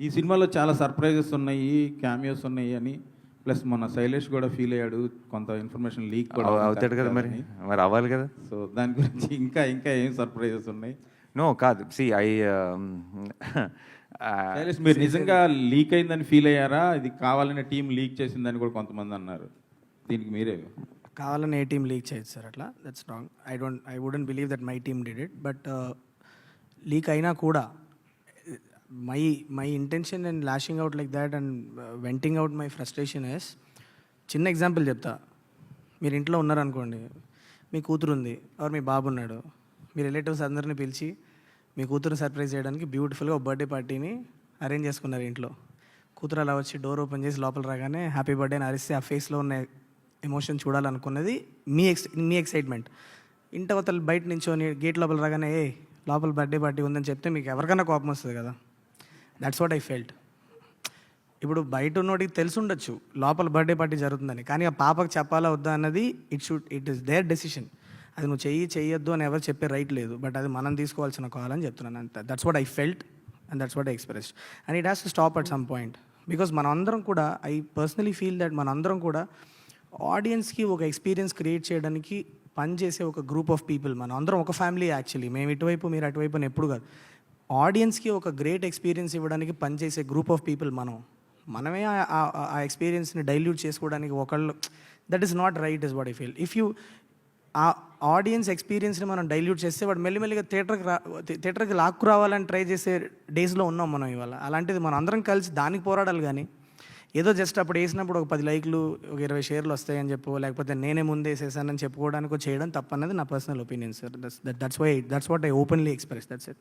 ఈ సినిమాలో చాలా సర్ప్రైజెస్ ఉన్నాయి, క్యామియోస్ ఉన్నాయి అని, ప్లస్ మన శైలేష్ కూడా ఫీల్ అయ్యాడు, కొంత ఇన్ఫర్మేషన్ లీక్ కూడా అవుతాడు కదా, మరి మరి అవ్వాలి కదా. సో దాని గురించి ఇంకా ఇంకా ఏం సర్ప్రైజెస్ ఉన్నాయి? నో కాదు, సి శైలేష్, మీరు నిజంగా లీక్ అయిందని ఫీల్ అయ్యారా? ఇది కావాలనే టీం లీక్ చేసిందని కూడా కొంతమంది అన్నారు. దీనికి మీరే కావాలని ఏ టీం లీక్ చేయొచ్చు సార్, అట్లా that's wrong. I wouldn't believe that my team did it. But leak అయినా కూడా my intention and lashing out like that and venting out my frustration is, చిన్న ఎగ్జాంపుల్ చెప్తా. మీరు ఇంట్లో ఉన్నారనుకోండి, మీ కూతురు ఉంది ఆర్ మీ బాబు ఉన్నాడు, మీ రిలేటివ్స్ అందరిని పిలిచి మీ కూతురు సర్ప్రైజ్ చేయడానికి బ్యూటిఫుల్గా ఒక బర్త్డే పార్టీని అరేంజ్ చేసుకున్నారు ఇంట్లో. కూతురు అలా వచ్చి డోర్ ఓపెన్ చేసి లోపల రాగానే హ్యాపీ బర్త్డే అని అరిస్తే ఆ ఫేస్లో ఉన్న ఎమోషన్ చూడాలనుకున్నది మీ ఎక్సైట్మెంట్. ఇంటవతలు బయట నించోని గేట్ లోపల రాగానే ఏ లోపల బర్త్డే పార్టీ ఉందని చెప్తే మీకు ఎవరికైనా కోపం వస్తుంది కదా. That's what I felt. ఇప్పుడు బయట ఉన్నోడికి తెలిసి ఉండొచ్చు లోపల బర్త్డే పార్టీ జరుగుతుందని, కానీ ఆ పాపకు చెప్పాలా వద్దా అన్నది ఇట్ ఈస్ దేర్ డెసిషన్. అది నువ్వు చెయ్యొద్దు అని ఎవరు చెప్పే రైట్ లేదు, బట్ అది మనం తీసుకోవాల్సిన కాల్ అని చెప్తున్నాను అంతే. That's what I felt and that's what I expressed and it has to stop at some point. Because మనందరం కూడా, ఐ పర్సనలీ ఫీల్ దట్ మనందరం కూడా ఆడియన్స్కి ఒక ఎక్స్పీరియన్స్ క్రియేట్ చేయడానికి పనిచేసే ఒక గ్రూప్ ఆఫ్ పీపుల్. మనం అందరం ఒక ఫ్యామిలీ యాక్చువల్లీ. మేము ఇటువైపు మీరు అటువైపు అని ఎప్పుడు కాదు. ఆడియన్స్కి ఒక గ్రేట్ ఎక్స్పీరియన్స్ ఇవ్వడానికి పనిచేసే గ్రూప్ ఆఫ్ పీపుల్ మనమే ఆ ఎక్స్పీరియన్స్ని డైల్యూట్ చేసుకోవడానికి ఒకళ్ళు, that is not right is what I feel. If you ఆ ఆడియన్స్ ఎక్స్పీరియన్స్ని మనం డైల్యూట్ చేస్తే వాడు మెల్లిమెల్లిగా థియేటర్కి లాక్కు రావాలని ట్రై చేసే డేస్లో ఉన్నాం మనం ఇవాళ. అలాంటిది మనం అందరం కలిసి దానికి పోరాడాలి, కానీ ఏదో జస్ట్ అప్పుడు వేసినప్పుడు ఒక 10 లైక్లు ఒక 20 షేర్లు వస్తాయని చెప్పు, లేకపోతే నేనే ముందే వేసేసానని చెప్పుకోవడానికి చేయడం తప్పన్నది నా personal opinion sir. That's what I openly express. That's it.